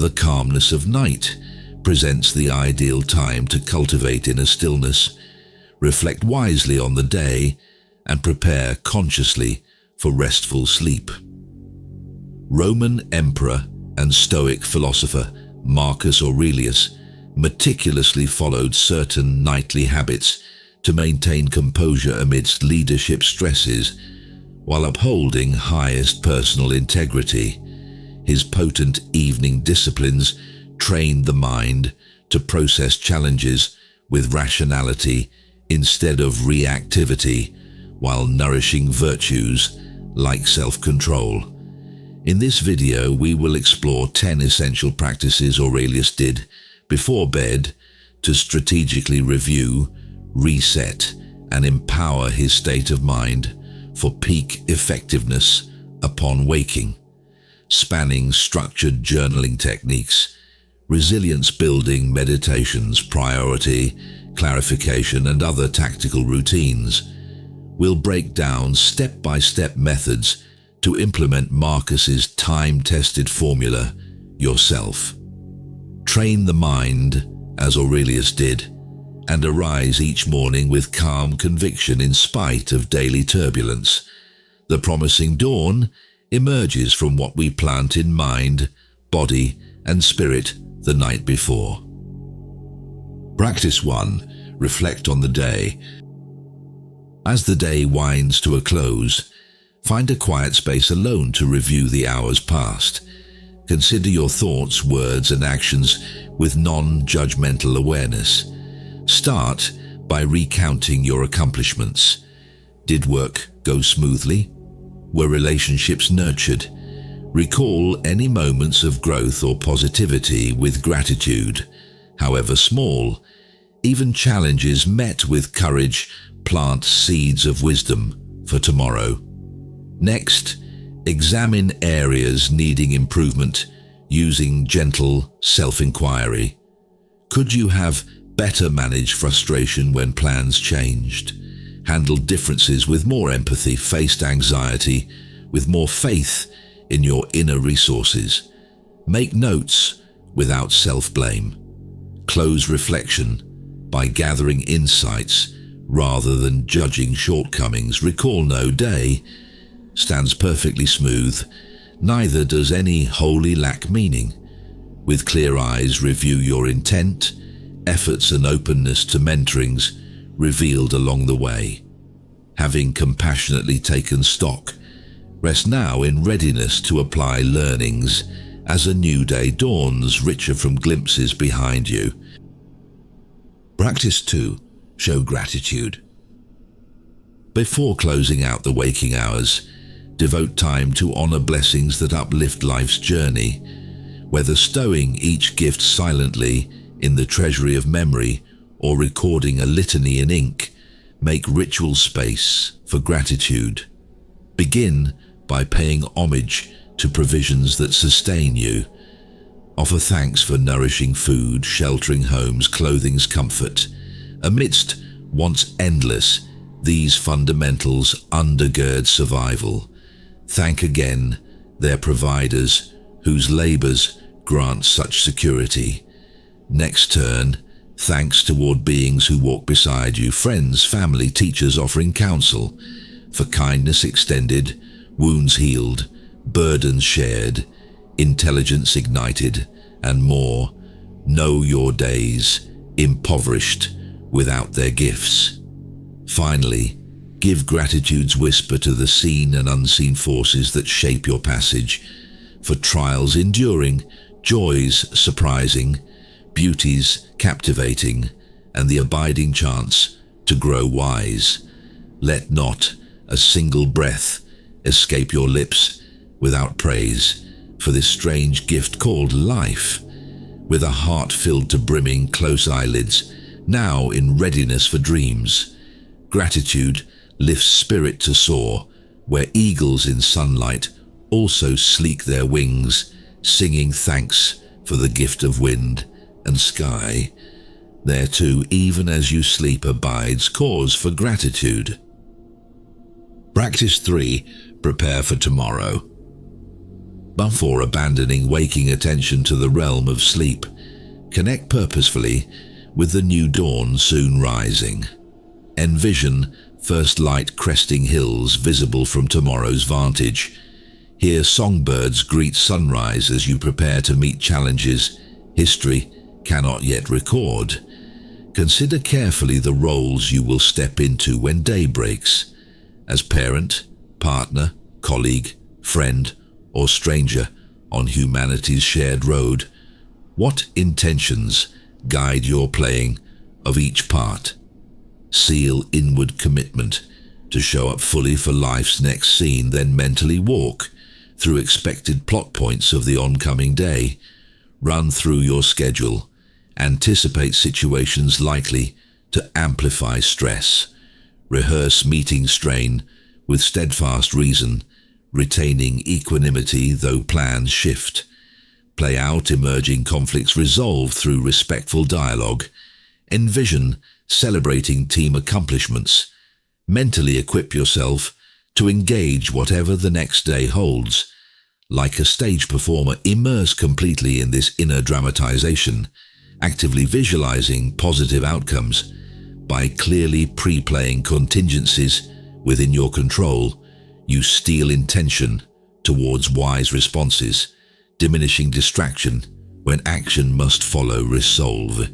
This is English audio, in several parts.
The calmness of night presents the ideal time to cultivate inner stillness, reflect wisely on the day, and prepare consciously for restful sleep. Roman Emperor and Stoic philosopher Marcus Aurelius meticulously followed certain nightly habits to maintain composure amidst leadership stresses while upholding highest personal integrity. His potent evening disciplines trained the mind to process challenges with rationality instead of reactivity, while nourishing virtues like self-control. In this video, we will explore 10 essential practices Aurelius did before bed to strategically review, reset, and empower his state of mind for peak effectiveness upon waking, spanning structured journaling techniques, resilience-building meditations, priority, clarification, and other tactical routines. We'll break down step-by-step methods to implement Marcus's time-tested formula yourself. Train the mind, as Aurelius did, and arise each morning with calm conviction in spite of daily turbulence. The promising dawn emerges from what we plant in mind, body, and spirit the night before. Practice 1. Reflect on the day. As the day winds to a close, find a quiet space alone to review the hours past. Consider your thoughts, words, and actions with non-judgmental awareness. Start by recounting your accomplishments. Did work go smoothly? Were relationships nurtured? Recall any moments of growth or positivity with gratitude, however small. Even challenges met with courage plant seeds of wisdom for tomorrow. Next, examine areas needing improvement using gentle self-inquiry. Could you have better managed frustration when plans changed? Handled differences with more empathy, faced anxiety with more faith in your inner resources? Make notes without self-blame. Close reflection by gathering insights rather than judging shortcomings. Recall no day stands perfectly smooth, neither does any wholly lack meaning. With clear eyes, review your intent, efforts, and openness to mentorings revealed along the way. Having compassionately taken stock, rest now in readiness to apply learnings as a new day dawns, richer from glimpses behind you. Practice 2. Show gratitude. Before closing out the waking hours, devote time to honor blessings that uplift life's journey. Whether stowing each gift silently in the treasury of memory or recording a litany in ink, make ritual space for gratitude. Begin by paying homage to provisions that sustain you. Offer thanks for nourishing food, sheltering homes, clothing's comfort. Amidst once endless, these fundamentals undergird survival. Thank again their providers whose labors grant such security. Next turn, thanks toward beings who walk beside you, friends, family, teachers offering counsel, for kindness extended, wounds healed, burdens shared, intelligence ignited, and more. Know your days impoverished without their gifts. Finally, give gratitude's whisper to the seen and unseen forces that shape your passage, for trials enduring, joys surprising, beauties captivating, and the abiding chance to grow wise. Let not a single breath escape your lips without praise for this strange gift called life. With a heart filled to brimming, close eyelids, now in readiness for dreams, gratitude lifts spirit to soar, where eagles in sunlight also sleek their wings, singing thanks for the gift of wind and sky. There too, even as you sleep, abides cause for gratitude. Practice 3. Prepare for tomorrow. Before abandoning waking attention to the realm of sleep, connect purposefully with the new dawn soon rising. Envision first light cresting hills visible from tomorrow's vantage. Hear songbirds greet sunrise as you prepare to meet challenges history cannot yet record. Consider carefully the roles you will step into when day breaks. As parent, partner, colleague, friend, or stranger on humanity's shared road, what intentions guide your playing of each part? Seal inward commitment to show up fully for life's next scene, then mentally walk through expected plot points of the oncoming day. Run through your schedule. Anticipate situations likely to amplify stress. Rehearse meeting strain with steadfast reason, retaining equanimity though plans shift. Play out emerging conflicts resolved through respectful dialogue. Envision celebrating team accomplishments. Mentally equip yourself to engage whatever the next day holds. Like a stage performer, immerse completely in this inner dramatization, actively visualizing positive outcomes. By clearly pre-playing contingencies within your control, you steel intention towards wise responses, diminishing distraction when action must follow resolve.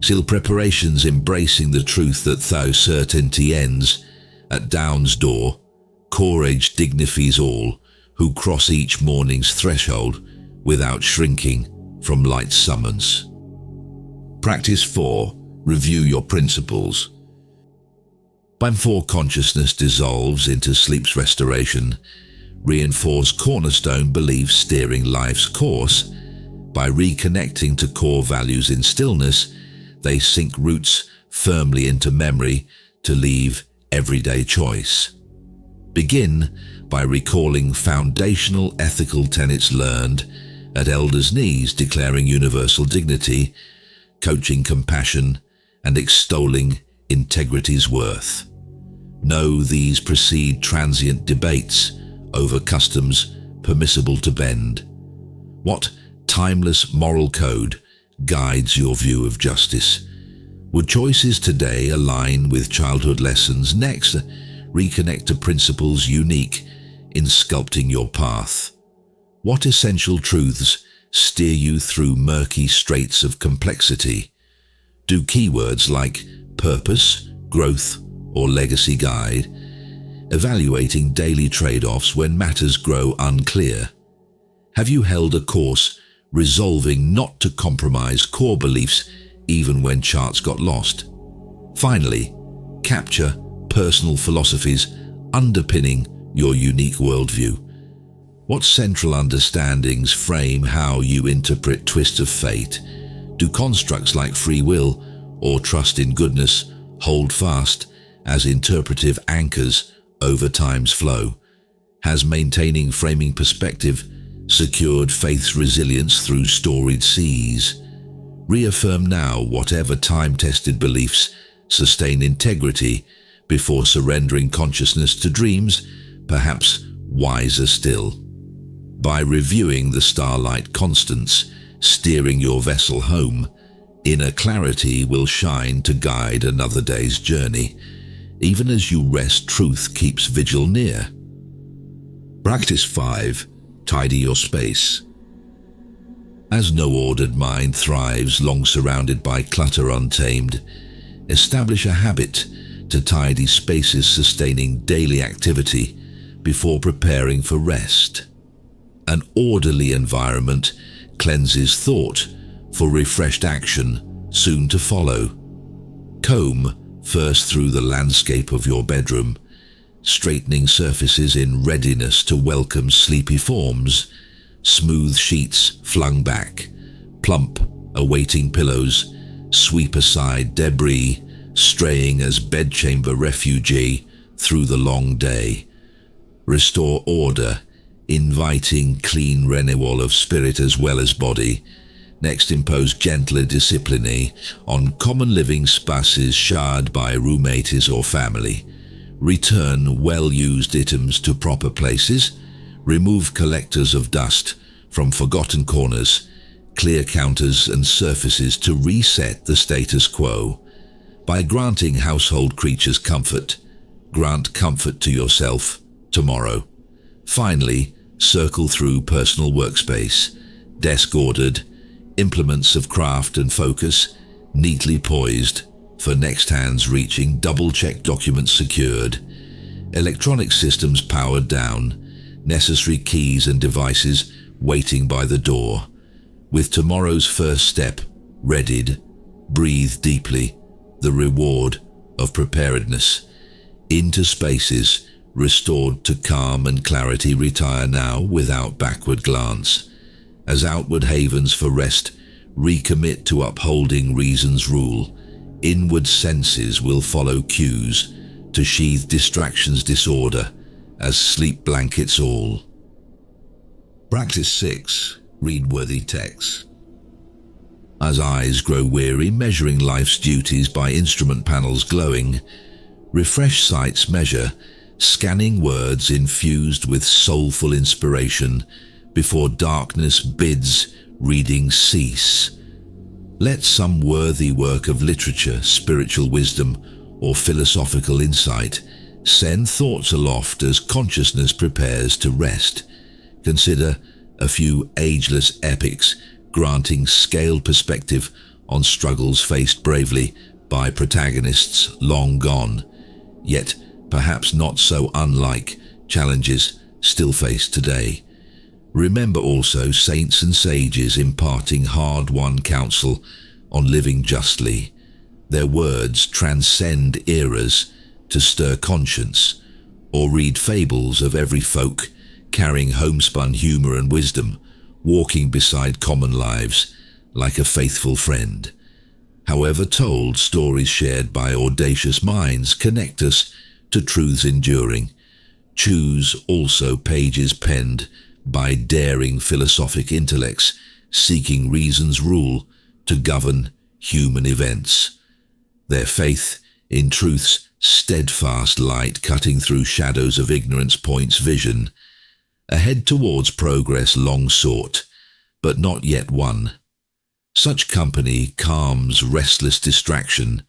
Seal preparations embracing the truth that though certainty ends at dawn's door, courage dignifies all who cross each morning's threshold without shrinking from light's summons. Practice 4. Review your principles. Before consciousness dissolves into sleep's restoration, reinforce cornerstone beliefs steering life's course. By reconnecting to core values in stillness, they sink roots firmly into memory to leave everyday choice. Begin by recalling foundational ethical tenets learned at elders' knees, declaring universal dignity, coaching compassion, and extolling integrity's worth. Know these precede transient debates over customs permissible to bend. What timeless moral code guides your view of justice? Would choices today align with childhood lessons? Next, reconnect to principles unique in sculpting your path. What essential truths steer you through murky straits of complexity? Do keywords like purpose, growth, or legacy guide? Evaluating daily trade-offs when matters grow unclear? Have you held a course resolving not to compromise core beliefs even when charts got lost? Finally, capture personal philosophies underpinning your unique worldview. What central understandings frame how you interpret twists of fate? Do constructs like free will or trust in goodness hold fast as interpretive anchors over time's flow? Has maintaining framing perspective secured faith's resilience through storied seas? Reaffirm now whatever time-tested beliefs sustain integrity before surrendering consciousness to dreams, perhaps wiser still. By reviewing the starlight constants, steering your vessel home, inner clarity will shine to guide another day's journey. Even as you rest, truth keeps vigil near. Practice 5. Tidy your space. As no ordered mind thrives long surrounded by clutter untamed, establish a habit to tidy spaces sustaining daily activity before preparing for rest. An orderly environment cleanses thought for refreshed action soon to follow. Comb first through the landscape of your bedroom, straightening surfaces in readiness to welcome sleepy forms, smooth sheets flung back, plump awaiting pillows, sweep aside debris, straying as bedchamber refugee through the long day. Restore order, inviting clean renewal of spirit as well as body. Next, impose gentler discipline on common living spaces shared by roommates or family. Return well-used items to proper places, Remove collectors of dust from forgotten corners, clear counters and surfaces to reset the status quo. By granting household creatures comfort, grant comfort to yourself tomorrow. Finally, circle through personal workspace, desk ordered, implements of craft and focus neatly poised for next hands reaching, double-check documents secured, electronic systems powered down, necessary keys and devices waiting by the door. With tomorrow's first step readied, breathe deeply the reward of preparedness. Into spaces restored to calm and clarity, retire now without backward glance. As outward havens for rest, recommit to upholding reason's rule. Inward senses will follow cues to sheathe distraction's disorder as sleep blankets all. Practice 6. Read worthy texts. As eyes grow weary measuring life's duties by instrument panels glowing, refresh sight's measure, scanning words infused with soulful inspiration before darkness bids reading cease. Let some worthy work of literature, spiritual wisdom, or philosophical insight send thoughts aloft as consciousness prepares to rest. Consider a few ageless epics granting scaled perspective on struggles faced bravely by protagonists long gone, yet perhaps not so unlike challenges still faced today. Remember also saints and sages imparting hard-won counsel on living justly. Their words transcend eras to stir conscience, or read fables of every folk carrying homespun humor and wisdom, walking beside common lives like a faithful friend. However told, stories shared by audacious minds connect us to truths enduring. Choose also pages penned by daring philosophic intellects seeking reason's rule to govern human events. Their faith in truth's steadfast light cutting through shadows of ignorance points vision ahead towards progress long sought, but not yet won. Such company calms restless distraction,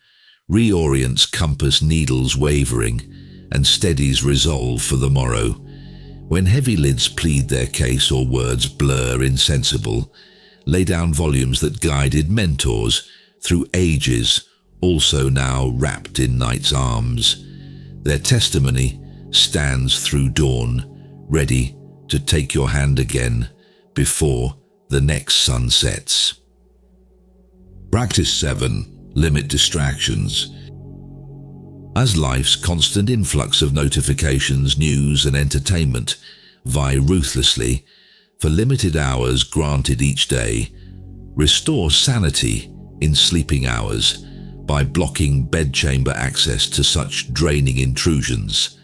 reorients compass needles wavering, and steadies resolve for the morrow. When heavy lids plead their case or words blur insensible, lay down volumes that guided mentors through ages, also now wrapped in night's arms. Their testimony stands through dawn, ready to take your hand again before the next sun sets. Practice 7. Limit distractions. As life's constant influx of notifications, news and entertainment vie ruthlessly for limited hours granted each day, restore sanity in sleeping hours by blocking bedchamber access to such draining intrusions.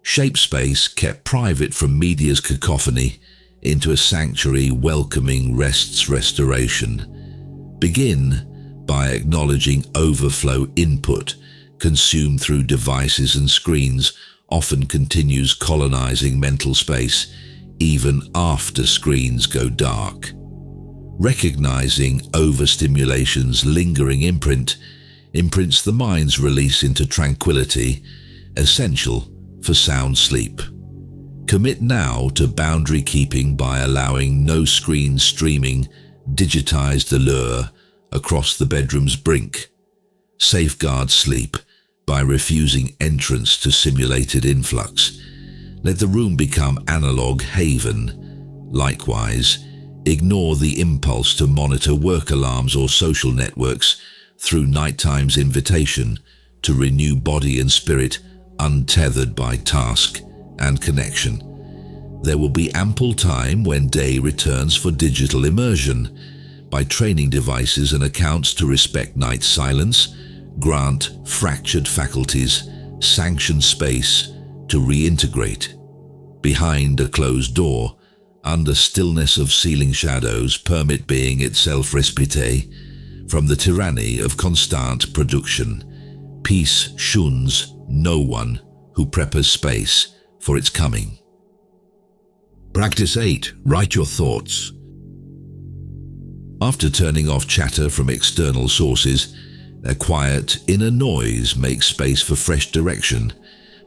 Shape space kept private from media's cacophony into a sanctuary welcoming rest's restoration. Begin by acknowledging overflow input consumed through devices and screens often continues colonizing mental space even after screens go dark. Recognizing overstimulation's lingering imprints the mind's release into tranquility, essential for sound sleep. Commit now to boundary keeping by allowing no screen streaming digitized allure across the bedroom's brink. Safeguard sleep by refusing entrance to simulated influx. Let the room become analog haven. Likewise, ignore the impulse to monitor work alarms or social networks through nighttime's invitation to renew body and spirit untethered by task and connection. There will be ample time when day returns for digital immersion. By training devices and accounts to respect night silence, grant fractured faculties, sanction space to reintegrate. Behind a closed door, under stillness of ceiling shadows, permit being itself respite from the tyranny of constant production. Peace shuns no one who prepares space for its coming. Practice 8. Write your thoughts. After turning off chatter from external sources, a quiet inner noise makes space for fresh direction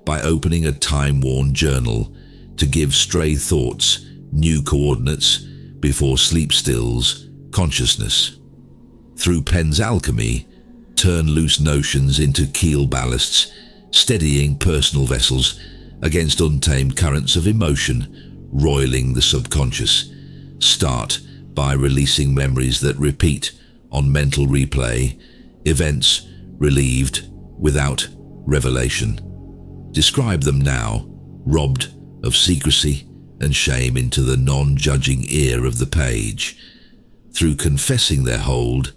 by opening a time-worn journal to give stray thoughts new coordinates before sleep stills consciousness. Through pen's alchemy, turn loose notions into keel ballasts, steadying personal vessels against untamed currents of emotion roiling the subconscious. Start by releasing memories that repeat on mental replay, events relieved without revelation. Describe them now, robbed of secrecy and shame, into the non-judging ear of the page. Through confessing their hold,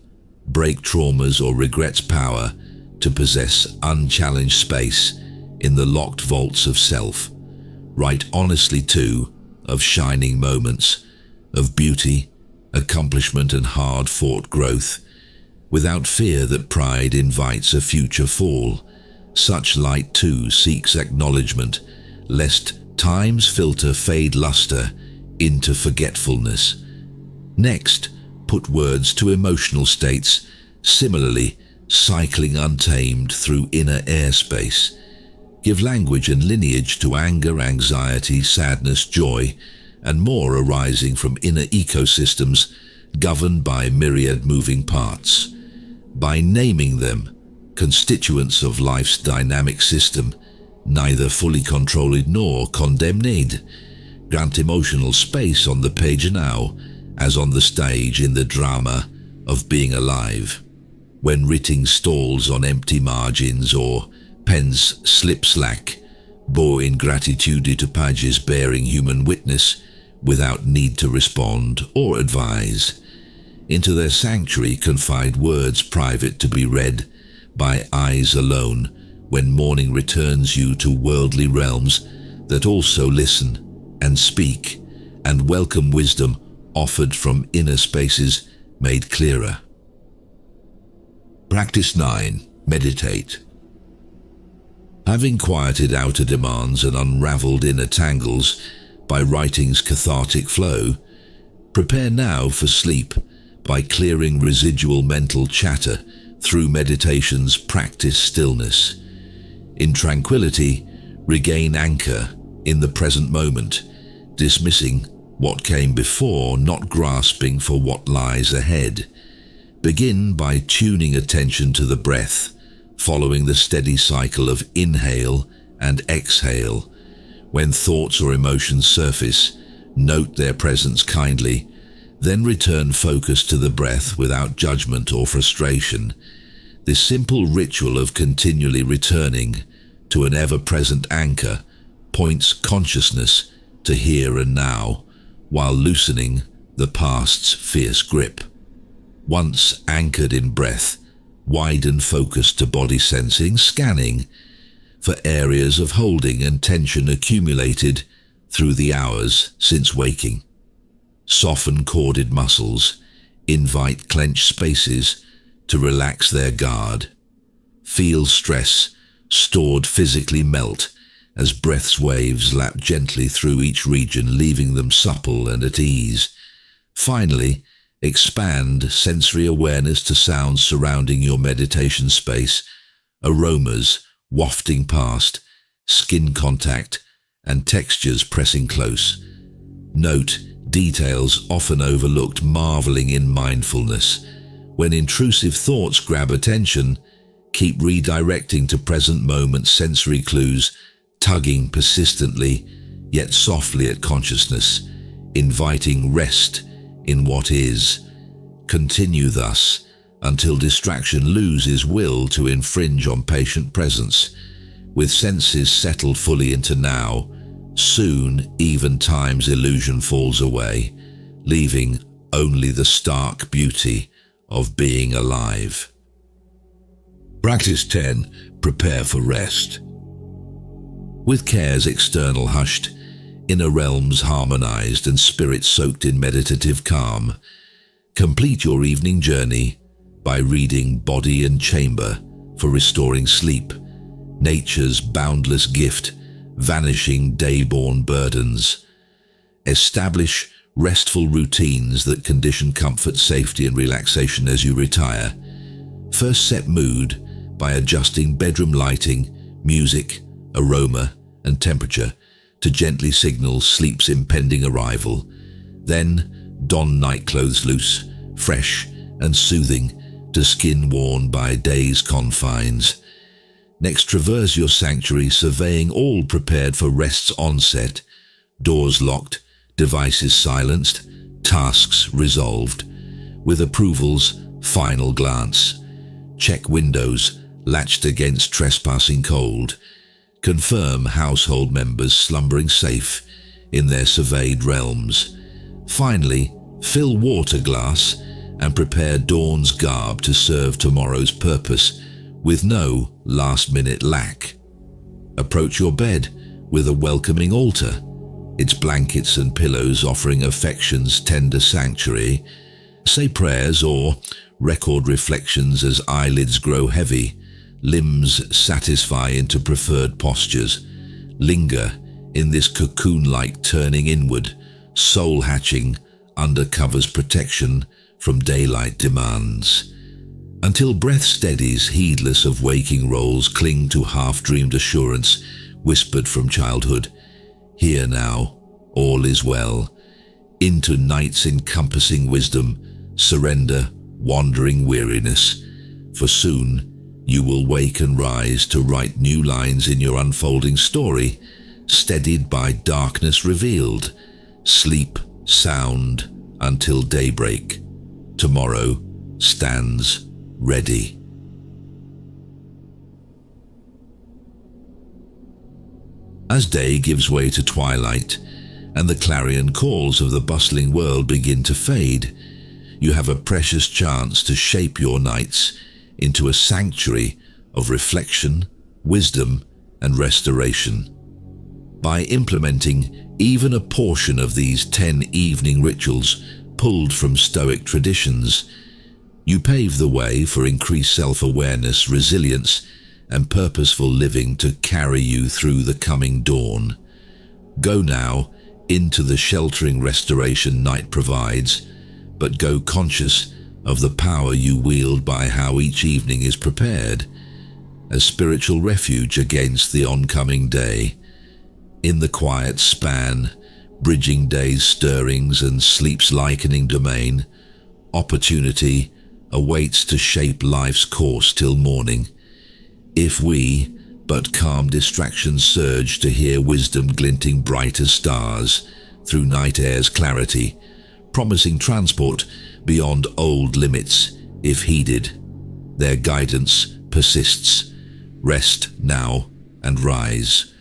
break traumas or regrets' power to possess unchallenged space in the locked vaults of self. Write honestly too of shining moments, of beauty, accomplishment and hard-fought growth, without fear that pride invites a future fall. Such light too seeks acknowledgement, lest time's filter fade luster into forgetfulness. Next, put words to emotional states, similarly cycling untamed through inner airspace. Give language and lineage to anger, anxiety, sadness, joy, and more arising from inner ecosystems governed by myriad moving parts. By naming them, constituents of life's dynamic system, neither fully controlled nor condemned, grant emotional space on the page now, as on the stage in the drama of being alive. When writing stalls on empty margins or pens slip slack, bow ingratitude to pages bearing human witness without need to respond or advise. Into their sanctuary confide words private to be read by eyes alone, when morning returns you to worldly realms that also listen and speak and welcome wisdom offered from inner spaces made clearer. Practice 9. Meditate. Having quieted outer demands and unraveled inner tangles by writing's cathartic flow, prepare now for sleep by clearing residual mental chatter through meditation's practice stillness. In tranquility, regain anchor in the present moment, dismissing what came before, not grasping for what lies ahead. Begin by tuning attention to the breath, following the steady cycle of inhale and exhale. When thoughts or emotions surface, note their presence kindly, then return focus to the breath without judgment or frustration. This simple ritual of continually returning to an ever-present anchor points consciousness to here and now, while loosening the past's fierce grip. Once anchored in breath, widen focus to body sensing, scanning for areas of holding and tension accumulated through the hours since waking. Soften corded muscles, invite clenched spaces to relax their guard. Feel stress stored physically melt as breath's waves lap gently through each region, leaving them supple and at ease. Finally, expand sensory awareness to sounds surrounding your meditation space, aromas wafting past, skin contact, and textures pressing close. Note details often overlooked, marveling in mindfulness. When intrusive thoughts grab attention, keep redirecting to present moment sensory clues, tugging persistently yet softly at consciousness, inviting rest in what is. Continue thus until distraction loses will to infringe on patient presence. With senses settled fully into now, soon even time's illusion falls away, leaving only the stark beauty of being alive. Practice 10. Prepare for rest. With cares external hushed, inner realms harmonized and spirit soaked in meditative calm, complete your evening journey by reading Body and Chamber for restoring sleep, nature's boundless gift, vanishing day-born burdens. Establish restful routines that condition comfort, safety, and relaxation as you retire. First, set mood by adjusting bedroom lighting, music, aroma, and temperature to gently signal sleep's impending arrival. Then, don nightclothes loose, fresh, and soothing to skin worn by day's confines. Next, traverse your sanctuary, surveying all prepared for rest's onset. Doors locked, devices silenced, tasks resolved. With approval's final glance, check windows latched against trespassing cold. Confirm household members slumbering safe in their surveyed realms. Finally, fill water glass and prepare dawn's garb to serve tomorrow's purpose with no last-minute lack. Approach your bed with a welcoming altar, its blankets and pillows offering affection's tender sanctuary. Say prayers or record reflections as eyelids grow heavy, limbs satisfy into preferred postures. Linger in this cocoon-like turning inward, soul hatching under cover's protection from daylight demands. Until breath steadies, heedless of waking roles, cling to half-dreamed assurance whispered from childhood. Here now, all is well. Into night's encompassing wisdom, surrender wandering weariness, for soon you will wake and rise to write new lines in your unfolding story, steadied by darkness revealed. Sleep sound until daybreak. Tomorrow stands ready. As day gives way to twilight and the clarion calls of the bustling world begin to fade, you have a precious chance to shape your nights into a sanctuary of reflection, wisdom, and restoration. By implementing even a portion of these 10 evening rituals pulled from Stoic traditions, you pave the way for increased self-awareness, resilience, and purposeful living to carry you through the coming dawn. Go now into the sheltering restoration night provides, but go conscious of the power you wield by how each evening is prepared, as spiritual refuge against the oncoming day. In the quiet span, bridging day's stirrings and sleep's likening domain, opportunity awaits to shape life's course till morning. If we but calm distractions surge to hear wisdom glinting bright as stars through night air's clarity, promising transport beyond old limits if heeded. Their guidance persists. Rest now and rise.